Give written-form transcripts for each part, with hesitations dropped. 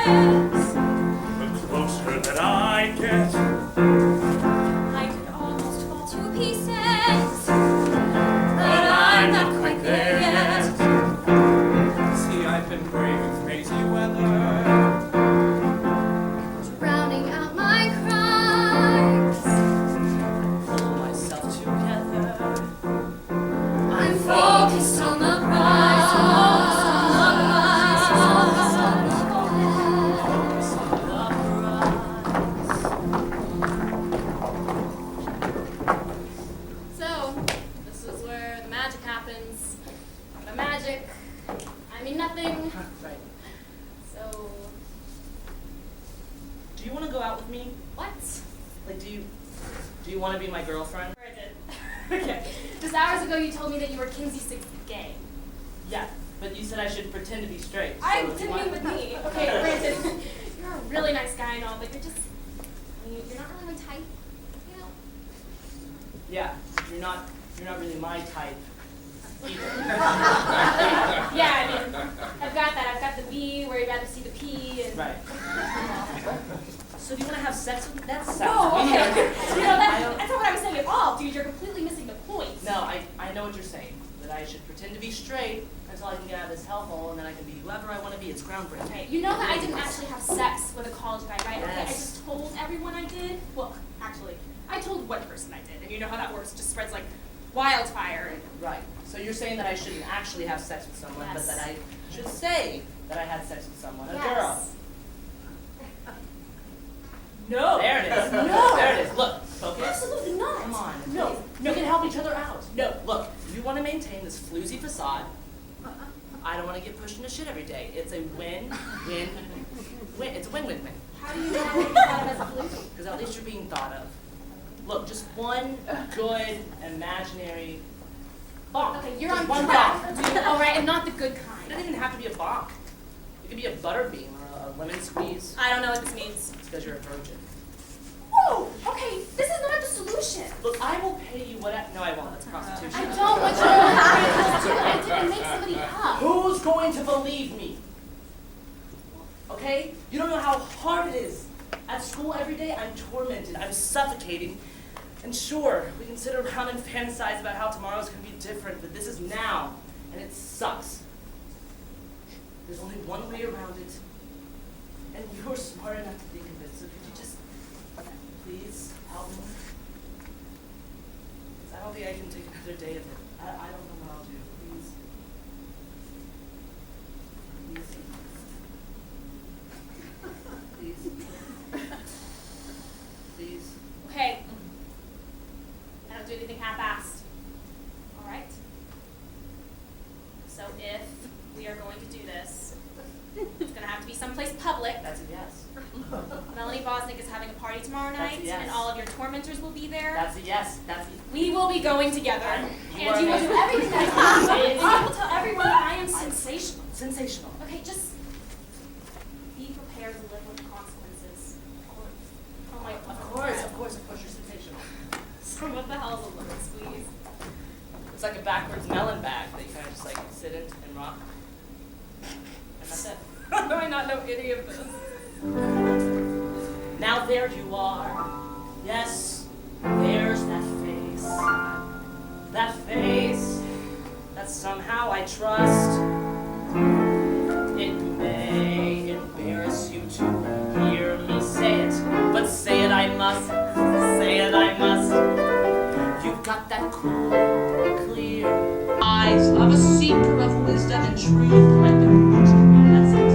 is. The closer that I get, I could almost fall to pieces, but I'm not quite there yet. See, I've been braving crazy weather, Drowning out my cries, Pull myself together. I'm focused on the prize, focused on the prize, focused on the prize. So, this is where the magic happens. By magic, I mean nothing. Right. So, Do you want to go out with me? what? Like, do you want to be my girlfriend? Sure I did. Okay. Just hours ago you told me that you were Kinsey 6th gay. Yeah, but you said I should pretend to be straight. I so do you didn't want- mean with me. Okay, granted, you're a really nice guy and all, but you're just, I mean, you're not really my type, you know? Yeah, you're not really my type either. Yeah, I mean, I've got that. I've got the B where you'd rather see the P and... Right. So do you want to have sex with me? That sounds No, okay. weird. You know, that's not what I was saying at all, dude. You're completely missing the point. No, I know what you're saying. That I should pretend to be straight until I can get out of this hellhole, and then I can be whoever I want to be. It's groundbreaking. Okay, you know that I didn't actually have sex with a college guy, right? Okay, I Yes. just told everyone I did. Well, actually, I told one person I did, and you know how that works. It just spreads like wildfire. Right. So you're saying that I shouldn't actually have sex with someone, but Yes. that I should say that I had sex with someone, a girl. Yes. No. There it is. No. There it is. Look, focus. Absolutely not. Come on. No. We can help each other out. No. Look, you want to maintain this floozy facade. I don't want to get pushed into shit every day. It's a win-win-win. It's a win-win-win. How do you know you thought of as a flute? Because at least you're being thought of. Look, just one good imaginary bonk. Okay, you're Just on one track, bonk. dude. All right, and not the good It kind. doesn't even have to be a bonk. It could be a butterbean or a lemon squeeze. I don't know what this means. It's because you're a virgin. Whoa. Okay, this is not the solution. Look, I will pay you whatever. No, I won't. That's prostitution. I don't want you to I didn't make somebody up. Who's going to believe me? Okay? You don't know how hard it is. At school every day, I'm tormented. I'm suffocating. And sure, we can sit around and fantasize about how tomorrow's going to be different, but this is now, and it sucks. There's only one way around it, and you're smart enough to think of it, so could you just please help me? 'Cause I don't think I can take another day of it. I don't know what I'll do. Please. Please. Please. Okay. I don't do anything half-assed. All right? So if we are going to do this, it's going to have to be someplace public. That's a yes. Melanie Bosnick is having a party tomorrow That's night, a yes. and all of your tormentors will be there. That's a yes. That's a We will be going together, You and are you will do amazing. everything that I can, and you will tell everyone that I am sensational. sensational. Okay, just be prepared to live with the consequences. Oh my God. Of course, you're sensational. So what the hell is a lemon squeeze? It's like a backwards melon bag that you kind of just like sit in and rock. And that's it. How do I not know any of this? Now there you are. Yes, there's that face. That face that somehow I trust. It may embarrass you to hear me say it, but say it I must. Say it I must. You've got that cool, clear eyes of a seeker of wisdom and truth. That's it.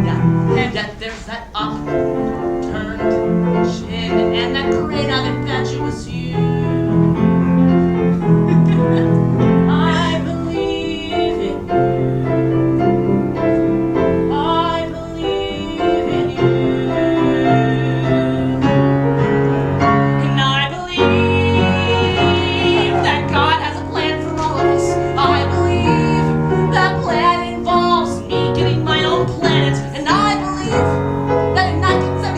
Yeah. And yet there's that upturned chin and that great infatuous you. I believe in you. I believe in you. And I believe that God has a plan for all of us. I believe that plan involves me getting my own planet. And I believe that in 1970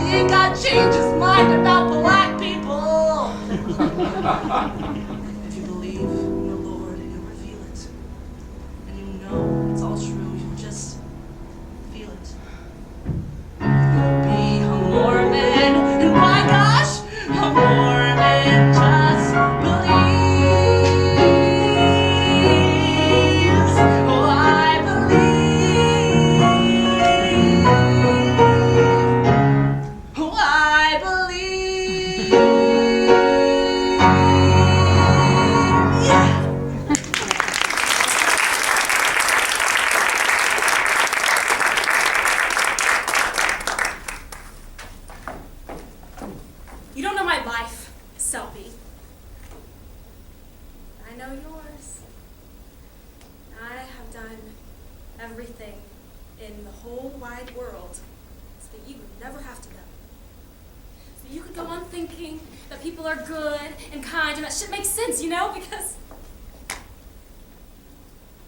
thinking that people are good and kind, and that shit makes sense, you know, because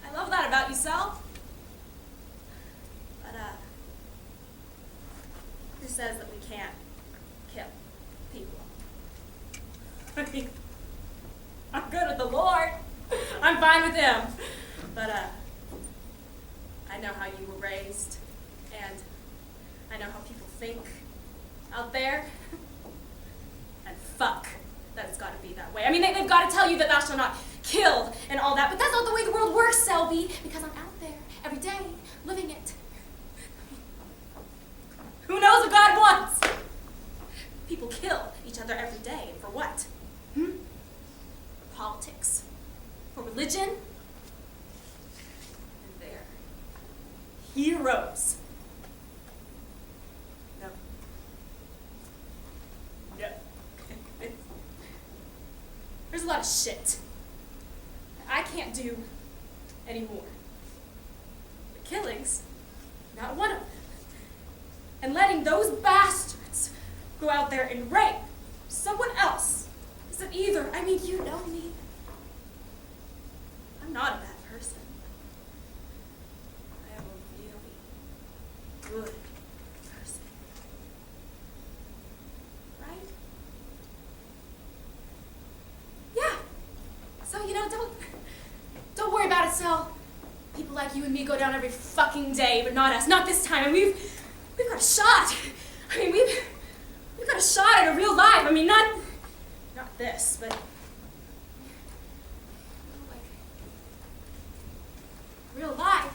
I love that about you, Sal. But, who says that we can't kill people? I mean, I'm good with the Lord. I'm fine with him. But, I know how you were raised, and I know how people think out there. And fuck that it's gotta be that way. I mean, they've gotta tell you that thou shalt not kill and all that, but that's not the way the world works, Selby, because I'm out there every day living it. Who knows what God wants? People kill each other every day, and for what? For politics? For religion? And they're heroes. No. No. There's a lot of shit that I can't do anymore. The killings, not one of them. And letting those bastards go out there and rape someone else isn't either. I mean, you know me. I'm not a bad person. I am a really good person. Right? Yeah. So, you know, don't worry about it, Sal. People like you and me go down every fucking day, but not us. Not this time. And we've got a shot. I mean, we've got a shot at a real life. I mean, not this, but like real life.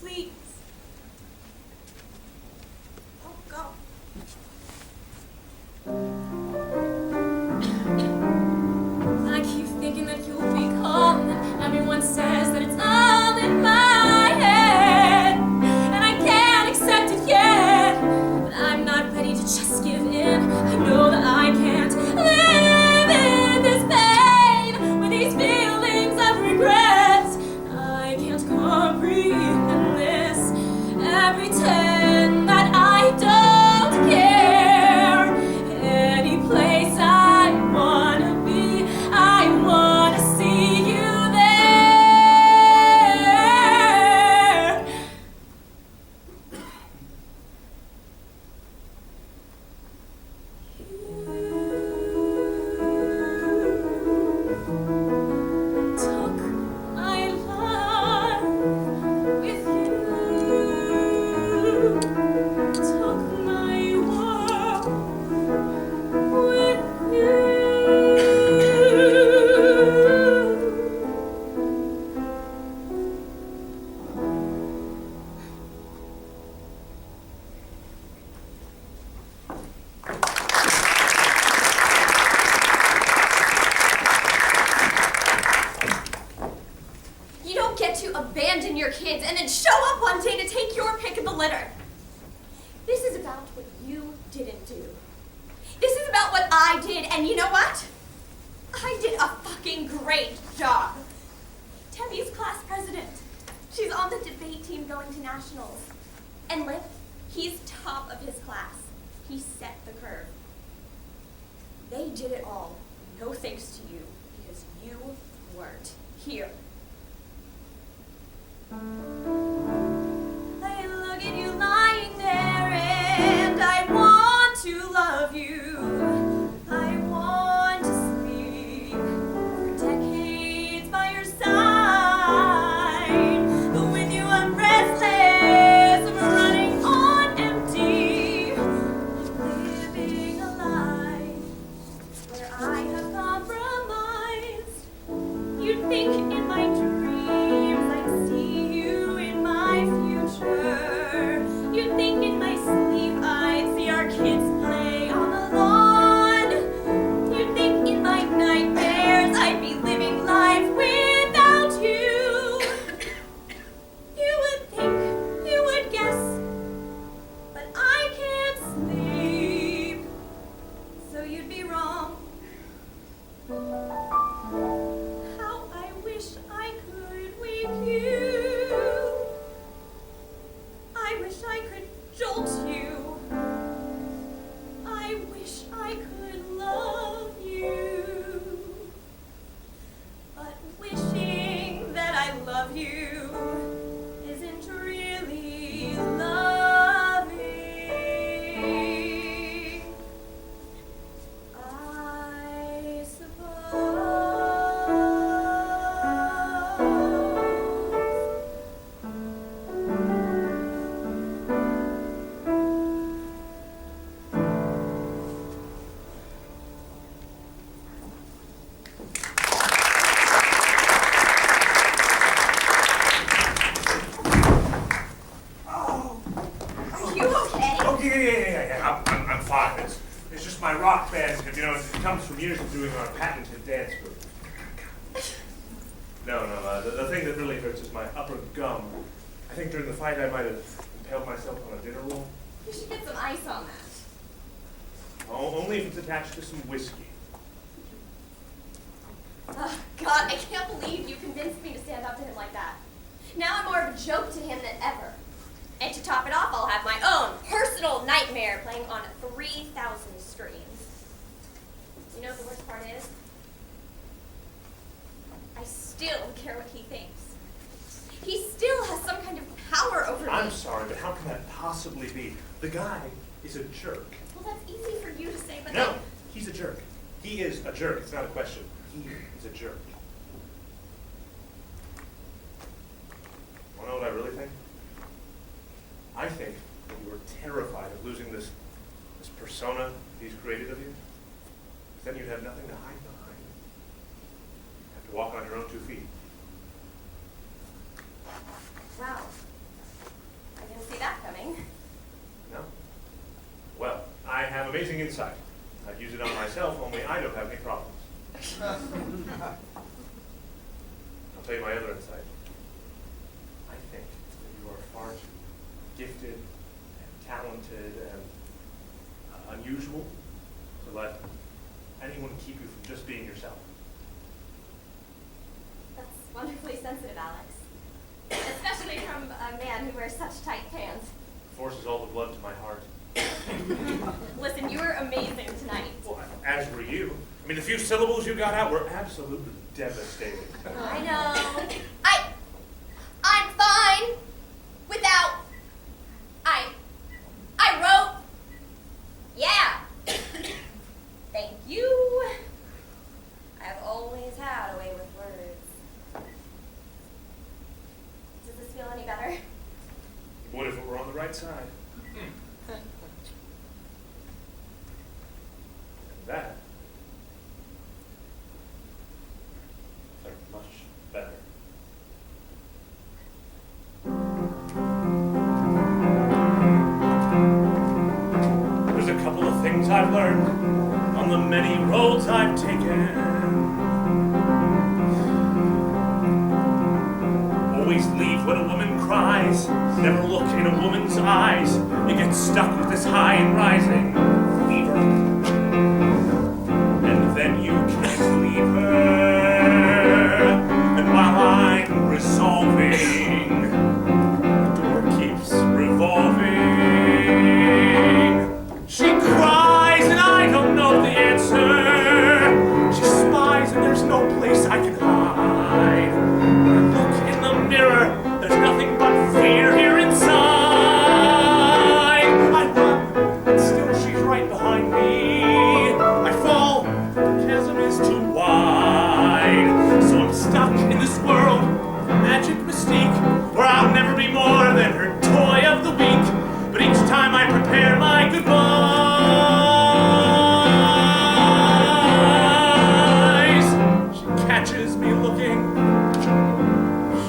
Please. Don't go. I keep thinking that you'll be calm, and everyone says that it's all in my head, and I can't accept it yet, but I'm not ready to just give in. I know that I can't live in this pain with these feelings of regret. I can't comprehend this. I pretend that I don't care. Any place I wanna be, I wanna see you took my life with you, took my world with you. You don't get to abandon your kids and then show up one day to take your pick of the litter. This is about what you didn't do. This is about what I did, and you know what? I did a fucking great job. Temmie's class president. She's on the debate team going to nationals. And Lip, he's top of his class. He set the curve. They did it all, no thanks to you, because you weren't here. I look at you lying there and I want to love you. I want to sleep for decades by your side. But with you I'm restless, I'm running on empty. I'm living a life where I have compromised. You'd think in my dreams I'd see you in fine. It's just my rock band. You know, it comes from years of doing our patented dance move. No, the thing that really hurts is my upper gum. I think during the fight I might have impaled myself on a dinner roll. You should get some ice on that. Only if it's attached to some whiskey. Oh, God, I can't believe you convinced me to stand up to him like that. Now I'm more of a joke to him than ever. And to top it off, I'll have my own personal nightmare playing on 3,000 strings. You know what the worst part is? I still care what he thinks. He still has some kind of power over me. I'm sorry, but how can that possibly be? The guy is a jerk. Well, that's easy for you to say, but No, he's a jerk. He is a jerk. It's not a question. He is a jerk. Want to know what I really think? I think that you are terrified of losing this persona he's created of you. Then you'd have nothing to hide behind. You have to walk on your own 2 feet. Wow. I didn't see that coming. No? Well, I have amazing insight. I'd use it on myself, only I don't have any problems. I'll tell you my other insight. I think that you are far too gifted and talented and unusual to let anyone keep you from just being yourself. That's wonderfully sensitive, Alex. Especially from a man who wears such tight pants. Forces all the blood to my heart. Listen, you were amazing tonight. Well, as were you. I mean, the few syllables you got out were absolutely devastating. I know. I'm fine without. I wrote. Yeah. Thank you. I've always had a way with words. Does this feel any better? It would if it were on the right side. And that are much better. There's a couple of things I've learned on the many roads I've taken. Always leave when a woman cries. Never look in a woman's eyes. You get stuck with this high and rising fever. And then you can't leave her. And while I'm resolving, the door keeps revolving. She cries and I don't know the answer. She spies and there's no place I can hide. When I look in the mirror, there's nothing but fear here inside. I run, and still she's right behind me. I fall, the chasm is too wide. So I'm stuck in this world of magic mystique, where I'll never be more than her toy of the week. But each time I prepare my goodbyes, she catches me looking.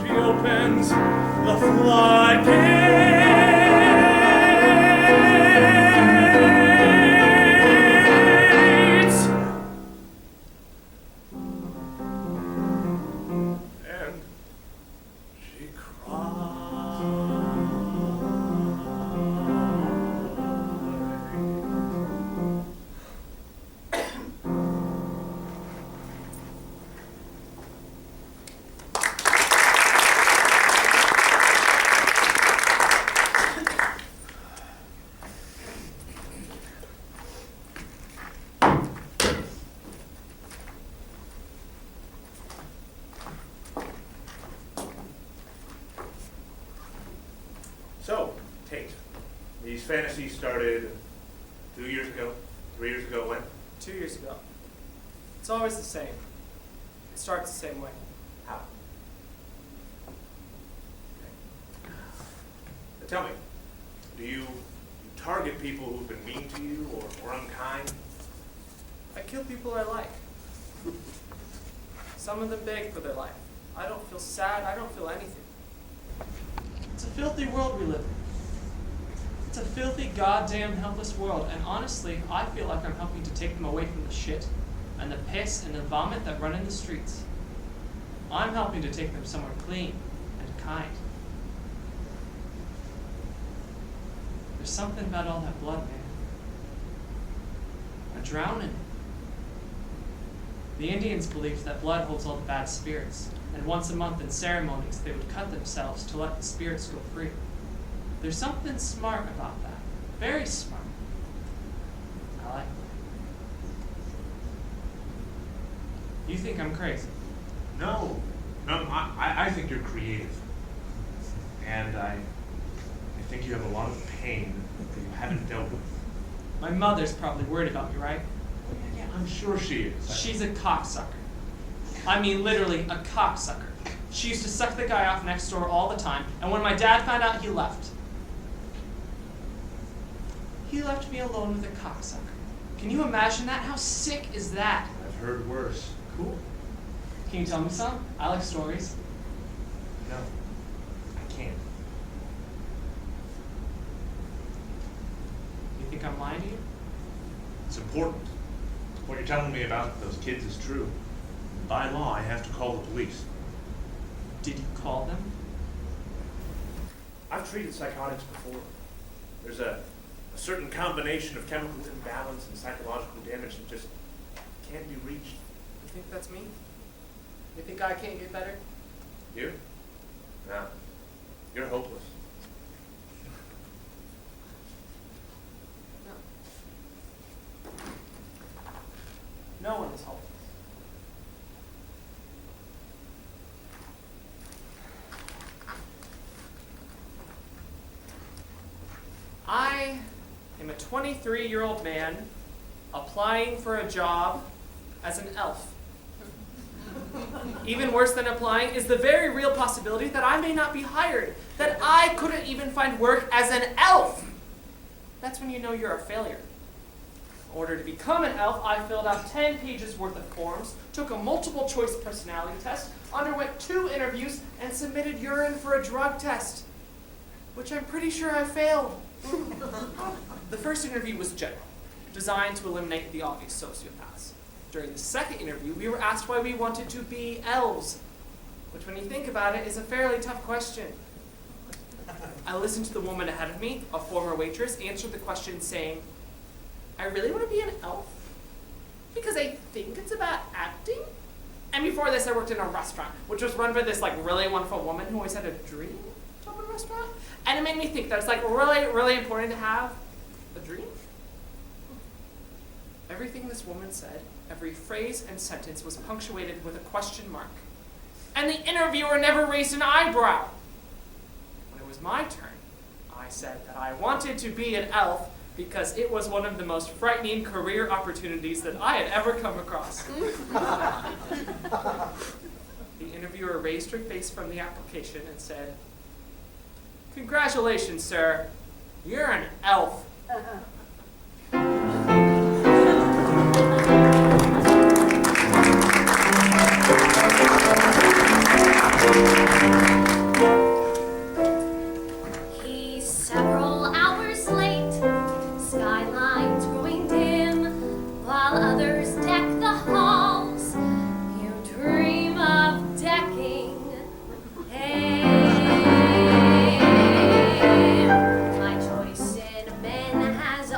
She opens the floodgates. And she So, Tate, these fantasies started 2 years ago, 3 years ago, when? 2 years ago. It's always the same. It starts the same way. How? Now tell me, do you target people who've been mean to you or unkind? I kill people I like. Some of them beg for their life. I don't feel sad. I don't feel anything. It's a filthy world we live in. It's a filthy, goddamn helpless world, and honestly, I feel like I'm helping to take them away from the shit and the piss and the vomit that run in the streets. I'm helping to take them somewhere clean and kind. There's something about all that blood, man. I drown in it. The Indians believed that blood holds all the bad spirits, and once a month in ceremonies they would cut themselves to let the spirits go free. There's something smart about that. Very smart. I like it. You think I'm crazy? No, I think you're creative. And I think you have a lot of pain that you haven't dealt with. My mother's probably worried about me, right? Yeah, I'm sure she is. She's a cocksucker. I mean, literally a cocksucker. She used to suck the guy off next door all the time, and when my dad found out, he left. He left me alone with a cocksucker. Can you imagine that? How sick is that? I've heard worse. Cool. Can you tell me some? I like stories. No, I can't. You think I'm lying to you? It's important. What you're telling me about those kids is true. By law, I have to call the police. Did you call them? I've treated psychotics before. There's a certain combination of chemical imbalance and psychological damage that just can't be reached. You think that's me? You think I can't get better? You? No. You're hopeless. No one is hopeless. I am a 23-year-old man applying for a job as an elf. Even worse than applying is the very real possibility that I may not be hired, that I couldn't even find work as an elf. That's when you know you're a failure. In order to become an elf, I filled out 10 pages worth of forms, took a multiple choice personality test, underwent 2 interviews, and submitted urine for a drug test, which I'm pretty sure I failed. The first interview was general, designed to eliminate the obvious sociopaths. During the second interview, we were asked why we wanted to be elves, which when you think about it is a fairly tough question. I listened to the woman ahead of me, a former waitress, answer the question saying, I really want to be an elf because I think it's about acting. And before this, I worked in a restaurant, which was run by this really wonderful woman who always had a dream to open a restaurant. And it made me think that it's really, really important to have a dream. Everything this woman said, every phrase and sentence was punctuated with a question mark. And the interviewer never raised an eyebrow. When it was my turn, I said that I wanted to be an elf because it was one of the most frightening career opportunities that I had ever come across. The interviewer raised her face from the application and said, Congratulations, sir. You're an elf. He's several hours late, skylines growing dim, while others deck the halls. You dream of decking him. My choice in men has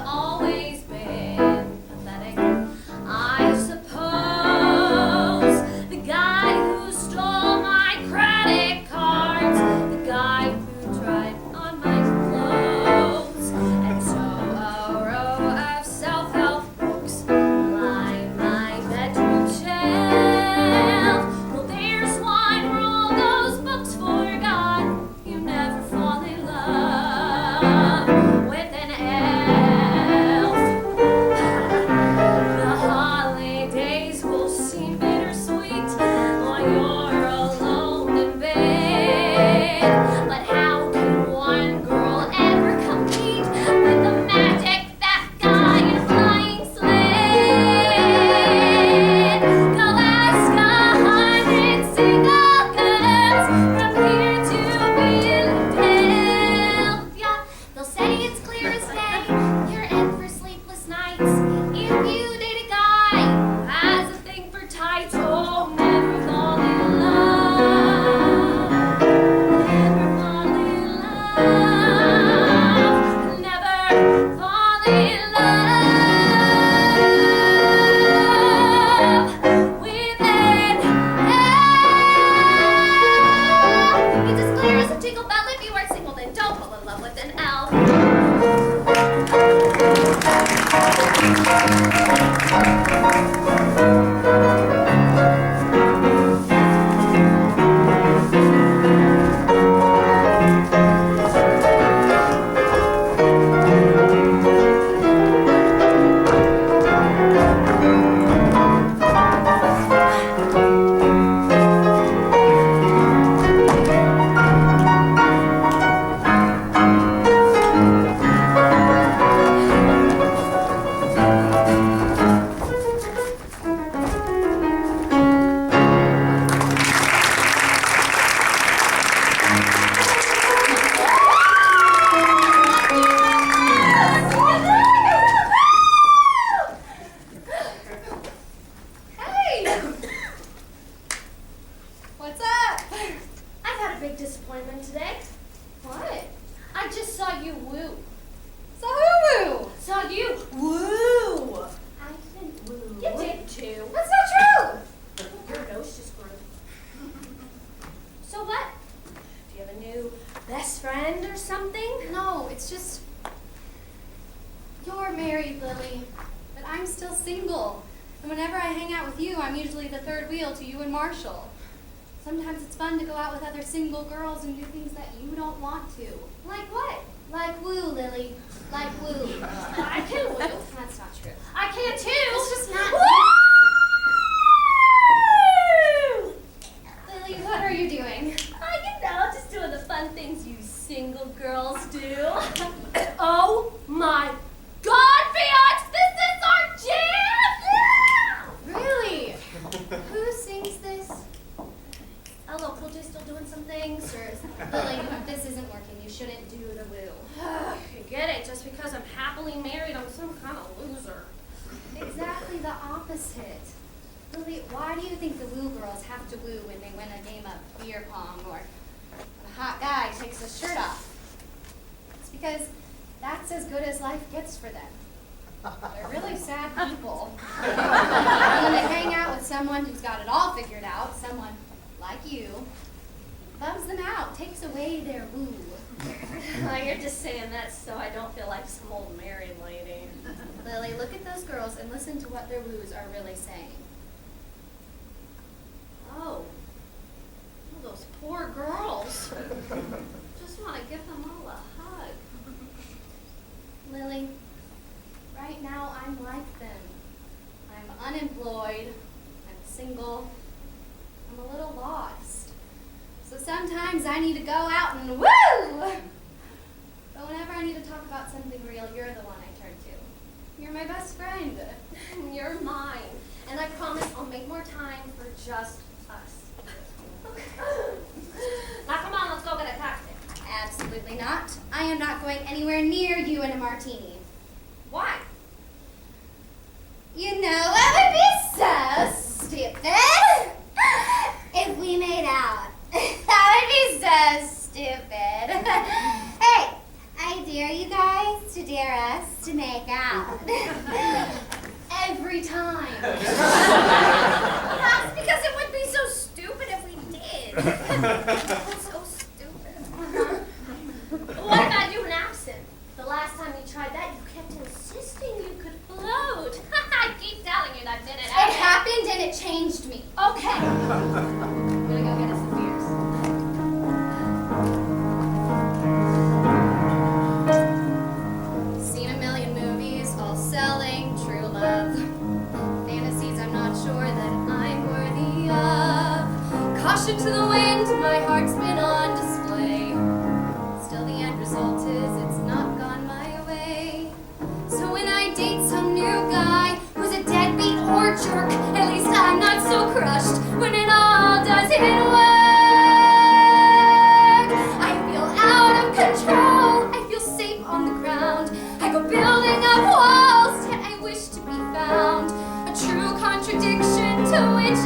saw you woo. Saw who woo? Saw you. Woo. I didn't woo. You did too. That's not true. Your nose just grew. So what? Do you have a new best friend or something? No, it's just you're married, Lily, but I'm still single. And whenever I hang out with you, I'm usually the third wheel to you and Marshall. Sometimes it's fun to go out with other single girls and do things that you don't want to. Like what? Like woo, Lily. Like woo. I can woo. That's not true. I can too. It's just not. Woo! Lily, what are you doing? Just doing the fun things you single girls do. Oh my God, Fiat! This is our jam! Yeah! Really? Who sings this? A local J still doing some things, or Lily, this isn't working. You shouldn't do the woo. I get it. Just because I'm happily married, I'm some kind of loser. Exactly the opposite. Lily, why do you think the woo girls have to woo when they win a game of beer pong or when a hot guy takes his shirt off? It's because that's as good as life gets for them. They're really sad people. And when they hang out with someone who's got it all figured out, someone like you, bums them out, takes away their woo. You're just saying that so I don't feel like some old married lady. Lily, look at those girls and listen to what their woos are really saying. Oh, those poor girls. Just want to give them all a hug. Lily, right now I'm like them. I'm unemployed, I'm single, I'm a little lost. So sometimes I need to go out and woo! But whenever I need to talk about something real, you're the one I turn to. You're my best friend. You're mine. And I promise I'll make more time for just us. Now come on, let's go get a taxi. Absolutely not. I am not going anywhere near you in a martini. Why? You know what would be so stupid? If we made out. That would be so stupid. Hey, I dare you guys to dare us to make out. Every time. That's because it would be so stupid if we did. So stupid. What about you and absinthe? The last time you tried that, you kept insisting you could float. I keep telling you that didn't It happen. happened and it changed me. Okay. I'm gonna go get us some beers. Seen a million movies, all selling true love. Fantasies I'm not sure that I'm worthy of. Caution to the wind, my heart's been on display. Still the end result is it's not gone my way. So when I date some new guy who's a deadbeat or jerk, at least I'm not so crushed when it all doesn't work. I feel out of control, I feel safe on the ground. I go building up walls, yet I wish to be found. A true contradiction to which I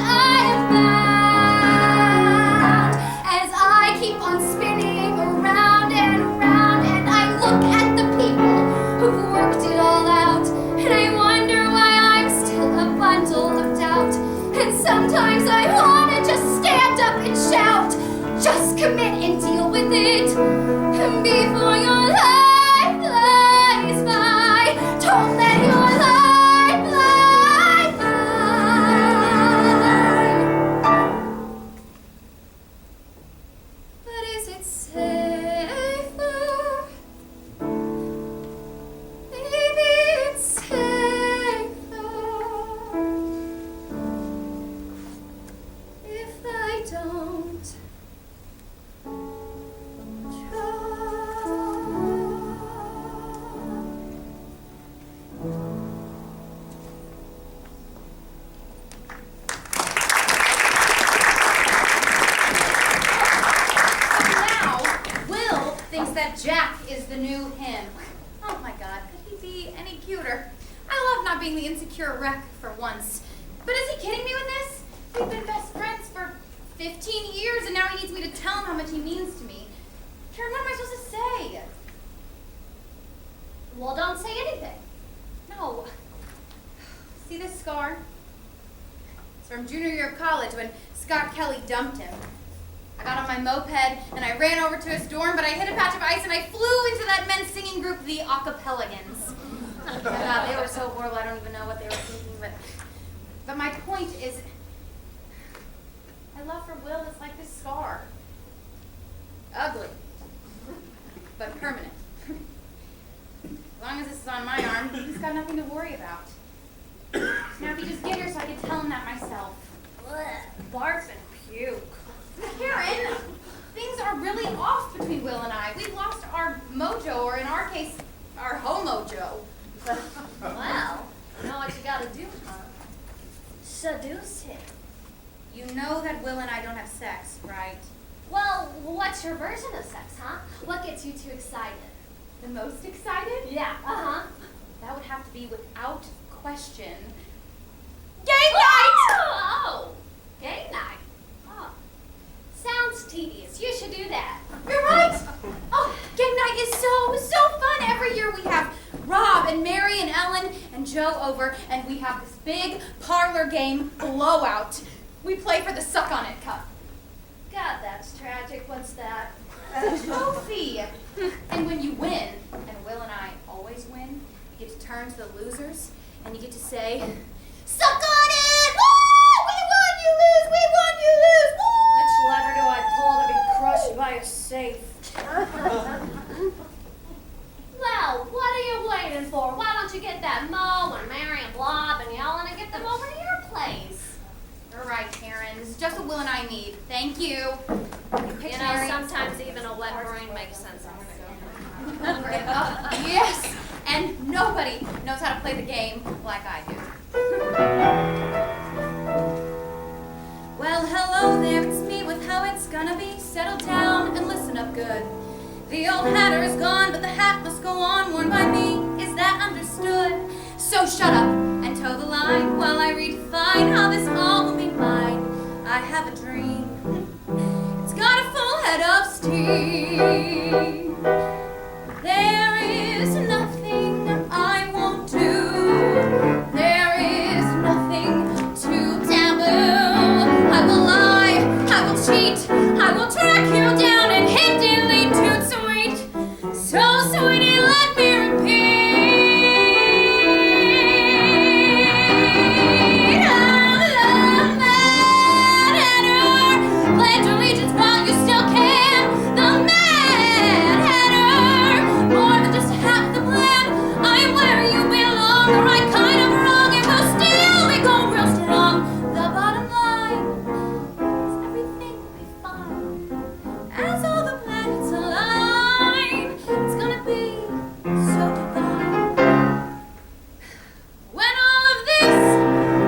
am bound. As I keep on spinning around and around, and I look at the people who've worked it all out, and I wonder why I'm still a bundle of doubt. And sometimes I wanna just stand up and shout, just commit and deal with it, and before your life flies by, don't let your life fly by. But is it safer? Maybe it's safer if I don't Now, Will thinks that Jack is the new him. Oh my God, could he be any cuter? I love not being the insecure wreck for once. But is he kidding me with this? We've been best friends for 15 years, and now he needs me to tell him how much he means to me. Karen, what am I supposed to say? Well, don't say anything. No. See this scar? It's from junior year of college when Scott Kelly dumped him. I got on my moped and I ran over to his dorm, but I hit a patch of ice and I flew into that men's singing group, the Acapelligans. They were so horrible, I don't even know what they were thinking, but my point is, my love for Will is like this scar. Ugly, but permanent. As long as this is on my arm, he's got nothing to worry about. Now if you just get here so I can tell him that myself. Barf and puke. Karen, things are really off between Will and I. We've lost our mojo, or in our case, our homojo. Well, you know what you gotta do, huh? Seduce him. You know that Will and I don't have sex, right? Well, what's your version of sex, huh? What gets you too excited? The most excited? Yeah, uh-huh. That would have to be, without question, game night! Oh, game night. Oh, sounds tedious. You should do that. You're right! Oh, game night is so fun. Every year we have Rob and Mary and Ellen and Joe over, and we have this big parlor game blowout. We play for the Suck On It Cup. God, that's tragic. What's that? It's a trophy. And when you win, and Will and I always win, you get to turn to the losers, and you get to say, "Suck on it! Woo! We won, you lose! We won, you lose! Woo!" Which lever do I pull to be crushed by a safe? Well, what are you waiting for? Why don't you get that Mo and Mary and Blob and Ellen and get them over to your place? You're right, Karen. This is just what Will and I need. Thank you. You know, sometimes even a wet brain makes sense. Yes, and nobody knows how to play the game like I do. Well, hello there, it's me with How It's Gonna Be. Settle down and listen up good. The old hatter is gone, but the hat must go on, worn by me. Is that understood? So shut up and toe the line while I redefine how this all will be mine. I have a dream. It's got a full head of steam. There is nothing I won't do. There is nothing to taboo. I will lie, I will cheat, I will track you down and hit delete toot sweet. So sweetie, let me repeat. I love Mad Hatter. Pledge allegiance while you still can. The Mad Hatter. More than just half the plan. I'm where you belong. The right kind of wrong. And we'll still be going real strong. The bottom line is everything will be fine. As all the planets align, it's gonna be so divine. When all of this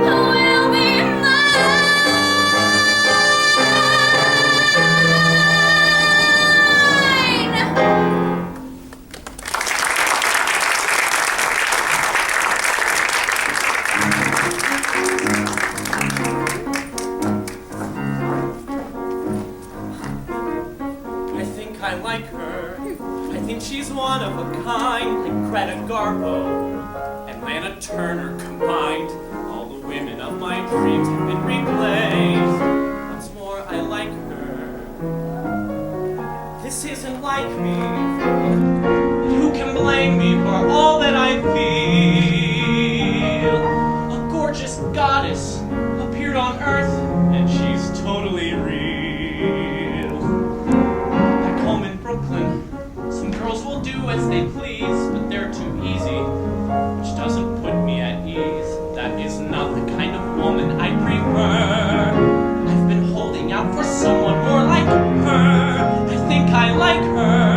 will be mine. I think I like her. I think she's one of a kind, like Greta Garbo and Lana Turner combined. All the women of my dreams have been replaced. Once more, I like her. This isn't like me. Who can blame me for all that I feel? A gorgeous goddess appeared on Earth, and she's totally real. Back home in Brooklyn, some girls will do as they please, but they're too easy, which doesn't put me at ease. That is not the kind of woman I prefer. I've been holding out for someone more like her. I think I like her,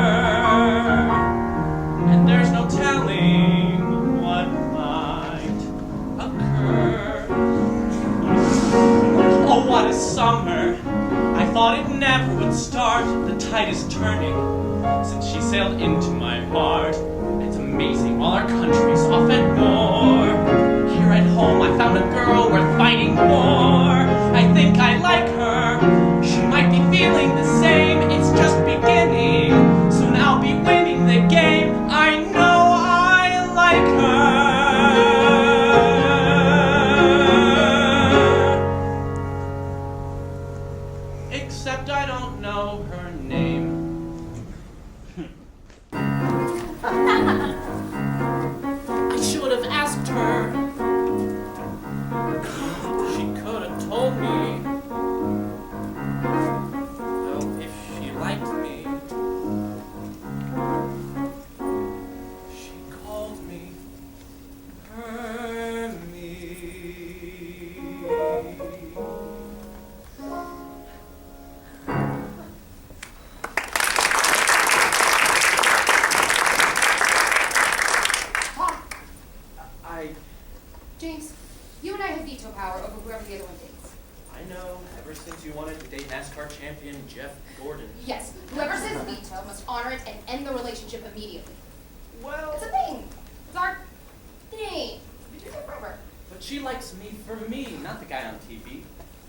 and there's no telling what might occur. Oh, what a summer! I thought it never would start. The tide is turning since she sailed into my heart. It's amazing while our country's off at war. Here at home I found a girl worth fighting for. I think I like her. She might be feeling the same. It's just beginning. Soon I'll be winning the game. I know I I should have asked her. She could have told me. Well, if she liked me. She called me Hermes. James, you and I have veto power over whoever the other one dates. I know, ever since you wanted to date NASCAR champion Jeff Gordon. Yes, whoever says veto must honor it and end the relationship immediately. Well, It's a thing. It's our thing. We've been doing it forever. but she likes me for me, not the guy on TV.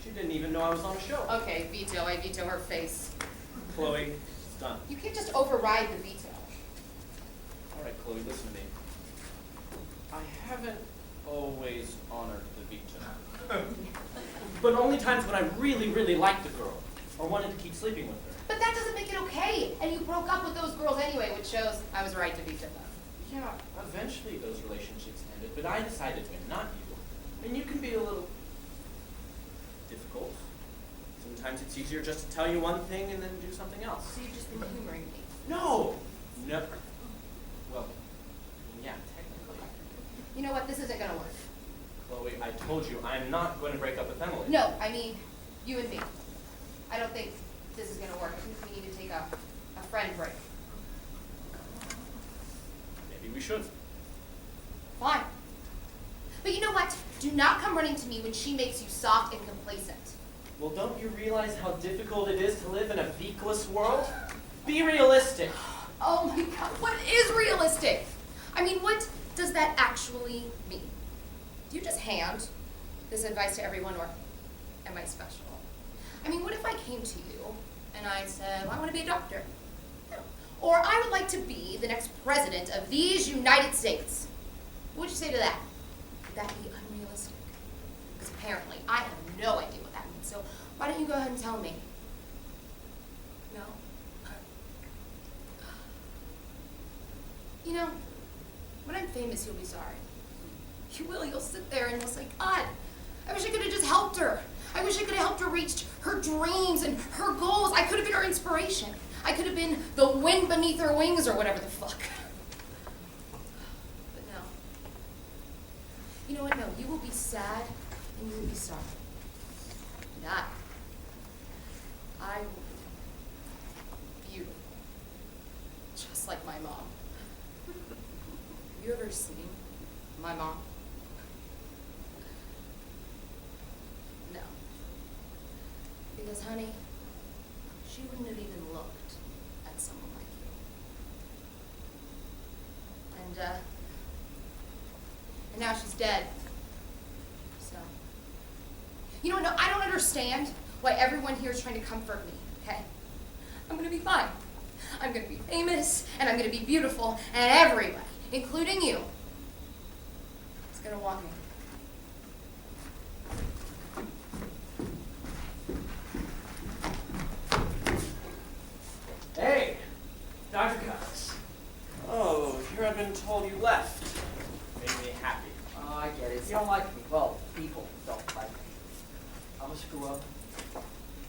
She didn't even know I was on a show. Okay, veto. I veto her face. Chloe, it's done. You can't just override the veto. All right, Chloe, listen to me. I haven't always honored the veto. But only times when I really, really liked the girl or wanted to keep sleeping with her. But that doesn't make it okay. And you broke up with those girls anyway, which shows I was right to veto them. Yeah, eventually those relationships ended, but I decided to, not you. And you can be a little difficult. Sometimes it's easier just to tell you one thing and then do something else. So you've just been humoring me. No! Never. Well, yeah, technically. You know what? This isn't gonna work. Chloe, I told you, I'm not going to break up with Emily. No, I mean, you and me. I don't think this is gonna work. I think we need to take a friend break. Maybe we should. Fine. But you know what? Do not come running to me when she makes you soft and complacent. Well, don't you realize how difficult it is to live in a beakless world? Be realistic. Oh my God, what is realistic? I mean, what does that actually mean? Do you just hand this advice to everyone, or am I special? I mean, what if I came to you and I said, well, I want to be a doctor? Or I would like to be the next president of these United States. What would you say to that? Would that be unrealistic? Because apparently I have no idea what that means. So why don't you go ahead and tell me? No? You know, when I'm famous, you'll be sorry. You will. You'll sit there and you'll say, God, I wish I could have just helped her. I wish I could have helped her reach her dreams and her goals. I could have been her inspiration. I could have been the wind beneath her wings or whatever the fuck. But no. You know what? No, you will be sad and you will be sorry. And I will be beautiful. Just like my mom. You ever seen my mom? No. Because, honey, she wouldn't have even looked at someone like you. And now she's dead. So, you know what? No, I don't understand why everyone here is trying to comfort me, okay? I'm gonna be fine. I'm gonna be famous, and I'm gonna be beautiful, and everybody, including you, is gonna want me. Hey, Dr. Cox. Oh, here I've been told you left. Made me happy. Oh, I get it. You don't like me. Well, people don't like me. I'm a screw up.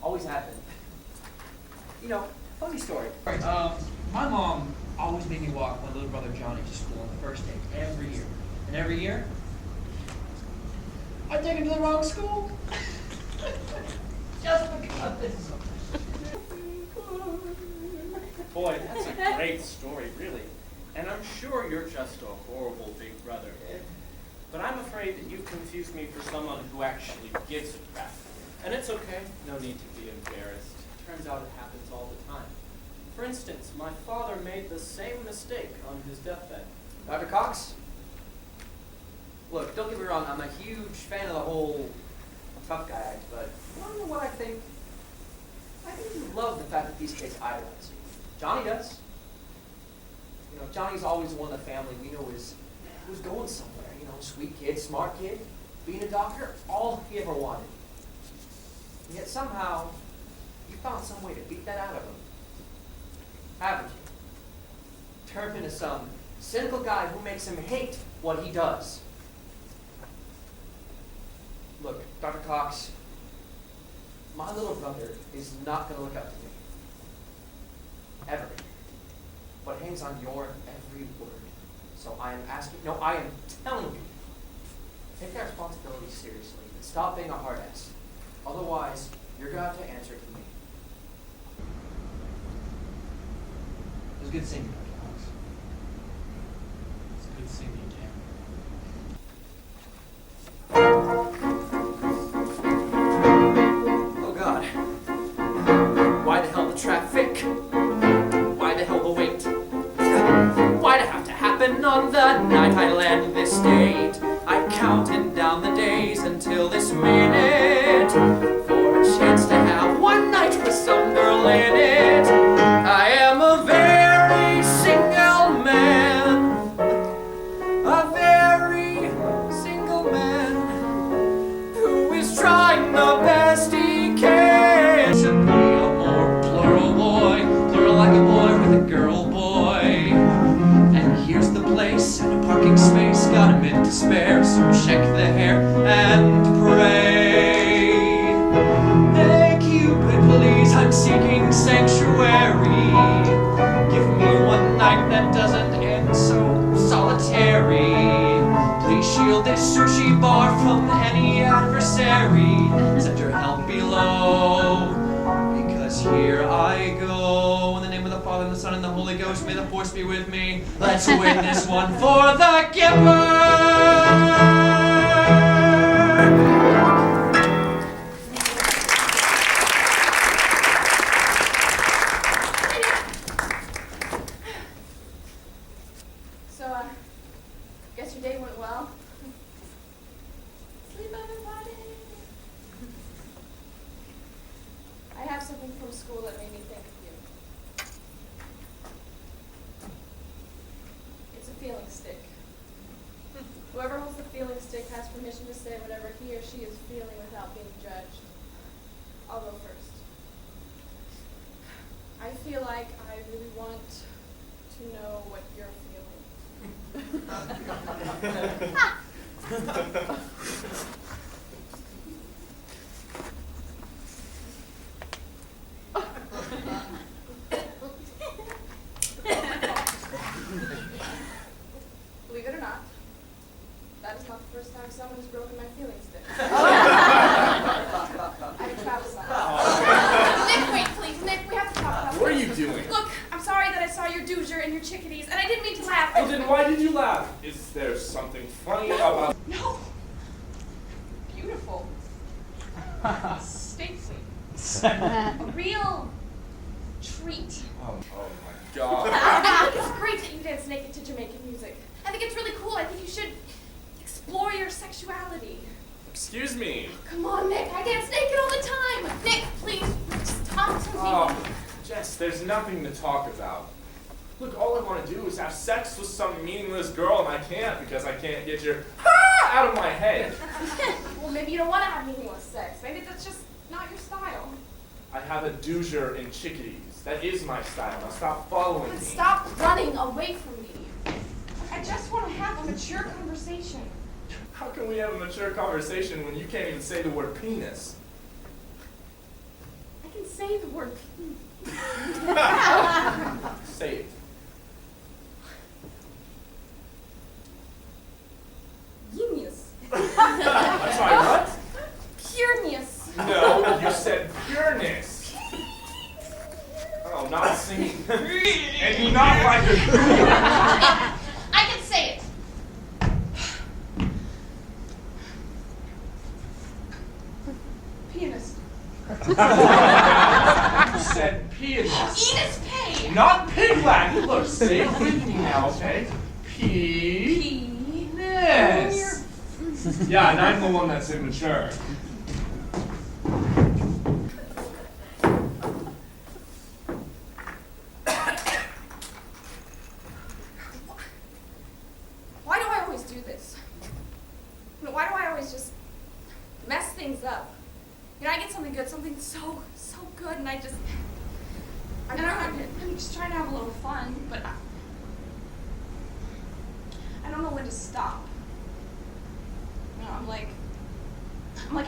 Always have been. You know, funny story. Right, my mom always made me walk my little brother Johnny to school on the first day, every year. And every year, I'd take him to the wrong school. Just because. Boy, that's a great story, really. And I'm sure you're just a horrible big brother. But I'm afraid that you've confused me for someone who actually gives a crap. And it's okay, no need to be embarrassed. Turns out it happens all the time. For instance, my father made the same mistake on his deathbed. Dr. Cox? Look, don't get me wrong, I'm a huge fan of the whole tough guy act, but you wanna know what I think? I think you love the fact that these kids idolize you. Johnny does. You know, Johnny's always the one in the family we know is who's going somewhere. You know, sweet kid, smart kid, being a doctor, all he ever wanted. And yet somehow, you found some way to beat that out of him. Haven't you? turn into some cynical guy who makes him hate what he does. Look, Dr. Cox, my little brother is not going to look up to me. Ever. But hangs on your every word. So I am telling you, take that responsibility seriously and stop being a hard ass. Otherwise, you're going to have to answer to me. It was good seeing you, Dr. Cox. It's good seeing you again. Oh God. Why the hell the traffic? Why the hell the wait? Why'd it have to happen on the night I land this date? I counted down the days until this minute for a chance to have one night with some girl in it. I am a very single man. A very single man who is trying the best he can. To be a more plural boy, plural like a boy with a girl boy. And here's the place in a parking space, got a minute to spare, so check the hair and pray. Hey Cupid, please, I'm seeking sanctuary. Give me one night that doesn't end so solitary. Please shield this sushi bar from any adversary. Send your help below, because here I go. In the name of the Father, and the Son, and the Holy Ghost, may the Force be with me. Let's win this one for the Giver! So, guess your day went well? Sleepover party! I have something from school that made me think of you. It's a feeling stick. Whoever holds the feeling stick has permission to say whatever he or she is feeling without being judged. I'll go first. I feel like I really want to know what you're feeling. Believe it or not, that is not the first time someone has broken my feeling stick. I travel Nick, wait, please. Nick, we have to talk about What are this. you doing? Look, I'm sorry that I saw your doucher and your chickadees, and I didn't mean to laugh. Well, then why did you laugh? Is there something funny about... No. Beautiful. Stately. A real treat. Oh my God. I think it's great that you dance naked to Jamaican music. I think it's really cool. I think you should explore your sexuality. Excuse me. Come on, Nick. I dance naked all the time. Nick, please, just talk to me. Oh, Jess, there's nothing to talk about. Look, all I want to do is have sex with some meaningless girl, and I can't because I can't get your out of my head. Well, maybe you don't want to have meaningless sex. Maybe that's just not your style. I have a doucher in chickadees. That is my style. Now stop following me. But stop running away from me. I just want to have a mature conversation. How can we have a mature conversation when you can't even say the word penis? I can say the word penis. Say it. Genius. I'm sorry, what? Pureness. No, you said pureness. Oh, not singing. And you not like a I can say it. Pianist. You said pianist. Enos Pay. Not piglet. Look, say it with me now, okay? Penis. Yeah, and I'm the one that's immature. Why do I always do this? Why do I always just mess things up? I get something good, something so good, and I'm just trying to have a little fun, but to stop. You know, I'm like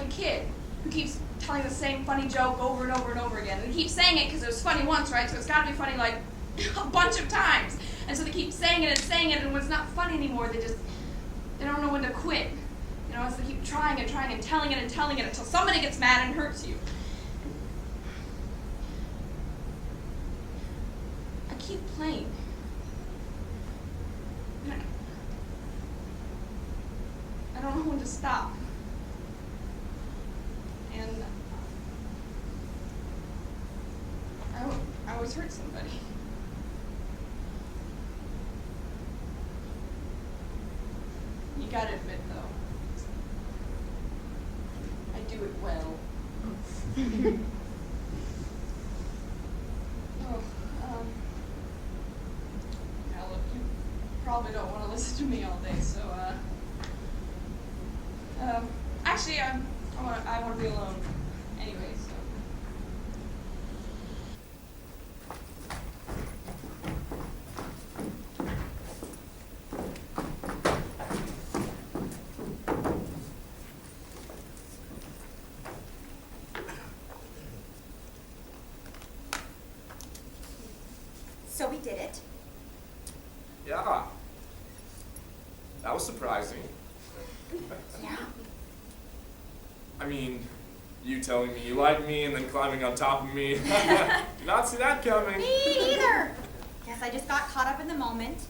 a kid who keeps telling the same funny joke over and over and over again. And they keep saying it because it was funny once, right? So it's got to be funny like a bunch of times. And so they keep saying it, and when it's not funny anymore, they don't know when to quit. You know, so they keep trying and telling it until somebody gets mad and hurts you. I keep playing. And I don't know when to stop. And I always hurt somebody. You gotta admit, though, I do it well. Now look, you probably don't want to listen to me all day, so, actually, I want to be alone anyway, so. So we did it. Yeah. That was surprising. Yeah. I mean, you telling me you like me and then climbing on top of me. Did not see that coming. Me either. Guess I just got caught up in the moment.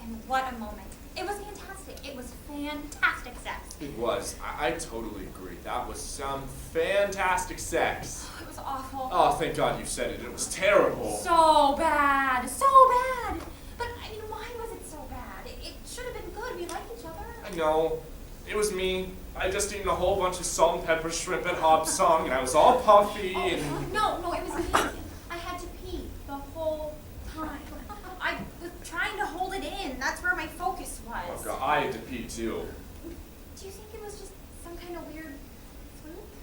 And what a moment. It was fantastic. It was fantastic sex. It was. I totally agree. That was some fantastic sex. It was awful. Oh, thank God you said it. It was terrible. So bad. So bad. But, I mean, why was it so bad? It should have been good. We liked each other. I know. It was me. I just eaten a whole bunch of salt and pepper shrimp and hop song, and I was all puffy and... No, it was me. I had to pee the whole time. I was trying to hold it in. That's where my focus was. Oh God, I had to pee too. Do you think it was just some kind of weird fluke?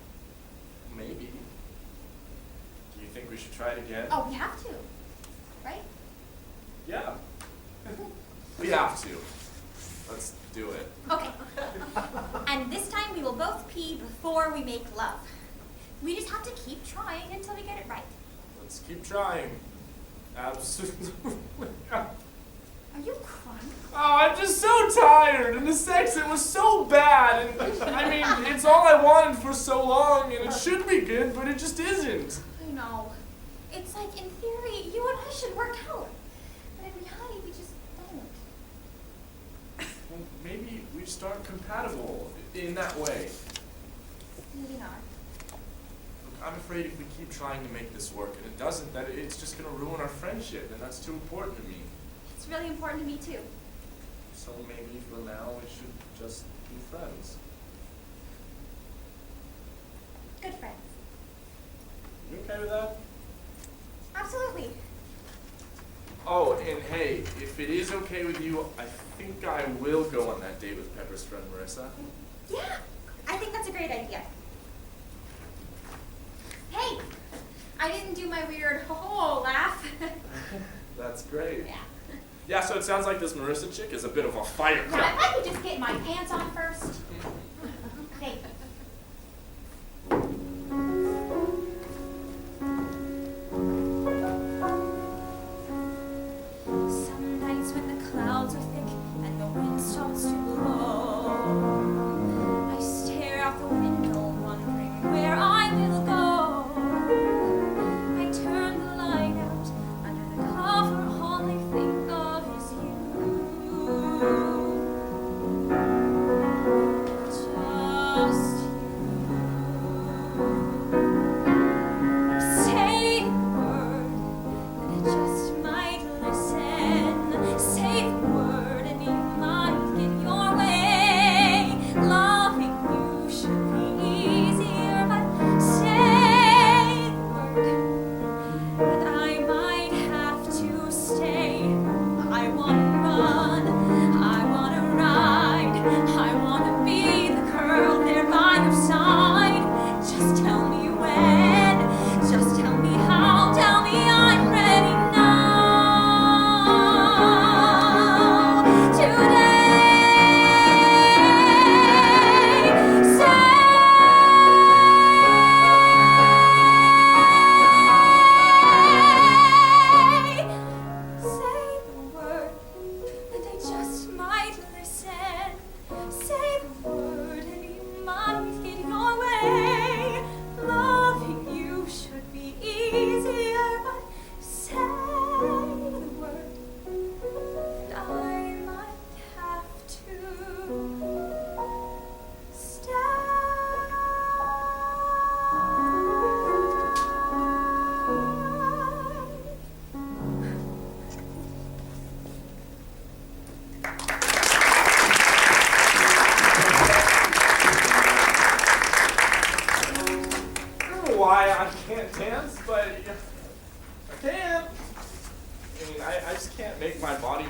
Maybe. Do you think we should try it again? Oh, we have to. Right? Yeah. We have to. Let's do it. Okay. And this time we will both pee before we make love. We just have to keep trying until we get it right. Let's keep trying. Absolutely. Are you crying? Oh, I'm just so tired, and the sex, it was so bad, and I mean, it's all I wanted for so long, and it should be good, but it just isn't. I know. It's like, in theory, you and I should work out. But in reality, we just don't. Well, maybe we just aren't compatible in that way. Maybe not. Look, I'm afraid if we keep trying to make this work, and it doesn't, that it's just going to ruin our friendship, and that's too important to me. It's really important to me, too. So maybe for now, we should just be friends. Good friends. You okay with that? Absolutely. Oh, and hey, if it is okay with you, I think I will go on that date with Pepper's friend Marissa. Yeah, I think that's a great idea. Hey, I didn't do my weird ho-ho laugh. That's great. Yeah. Yeah, so it sounds like this Marissa chick is a bit of a firecracker. Now, if I could just get my pants on first. Hey. Some nights when the clouds are thick and the wind starts to blow, I stare out the window wondering where I will go. I turn the light out under the cover, all I think of is you.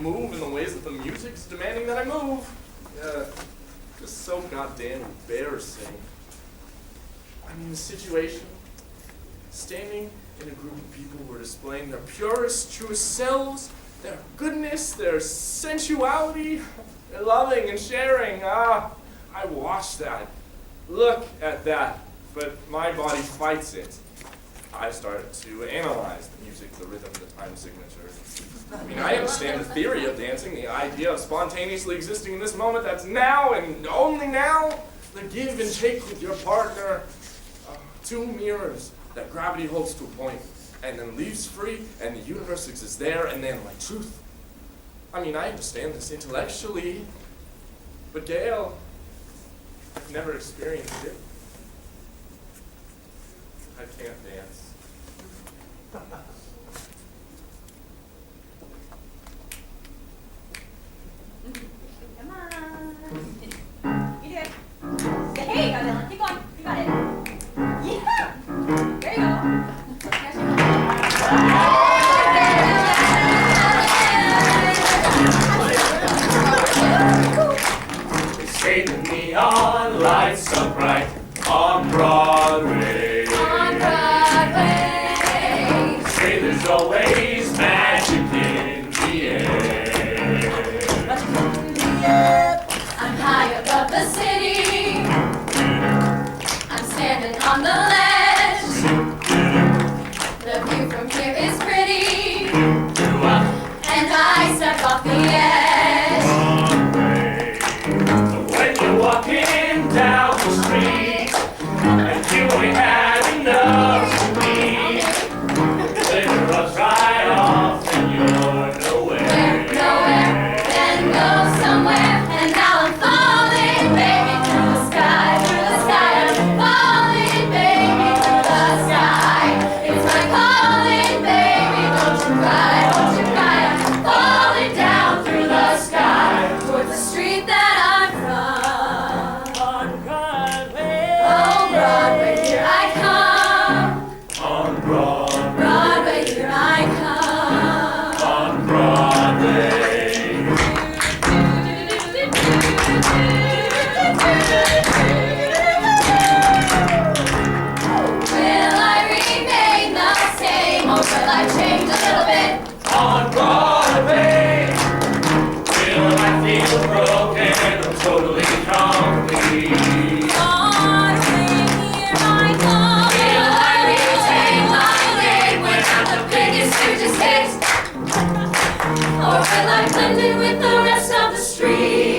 move in the ways that the music's demanding that I move. Yeah, just so goddamn embarrassing. I mean, the situation, standing in a group of people who are displaying their purest, truest selves, their goodness, their sensuality, their loving and sharing. I watch that, look at that, but my body fights it. I started to analyze the music, the rhythm, the time signature. I mean, I understand the theory of dancing, the idea of spontaneously existing in this moment that's now and only now, the give and take with your partner, two mirrors that gravity holds to a point and then leaves free and the universe exists there and then like truth. I mean, I understand this intellectually, but Gail, I've never experienced it. I can't dance. Come on. You did. Hey, Adela, keep going. You got it. Yeah. There you go. Yes, you go. They say the neon lights so bright on Broadway. On Broadway. Say there's always magic in the air. I'm high above the city. I'm standing on the ledge. The view from here is pretty. And I step off the edge. When you're walking down the street and you ain't had enough to eat, then rush right off and you're nowhere. Nowhere, then go somewhere. And now I'm falling, baby, through the sky, through the sky. I'm falling, baby, through the sky. It's my calling, baby, don't you cry, don't you cry. I'm falling down through the sky towards the street that I'm from. On Broadway. Oh, Broadway, here I come. On Broadway, Broadway, here I come. on Broadway. Will I remain the same, or will I change a little bit? On Broadway, will I feel broken or totally complete? Broadway, here I come. Will I retain my name when I'm the biggest, hugest hit? Or will I blend in with the rest of the street?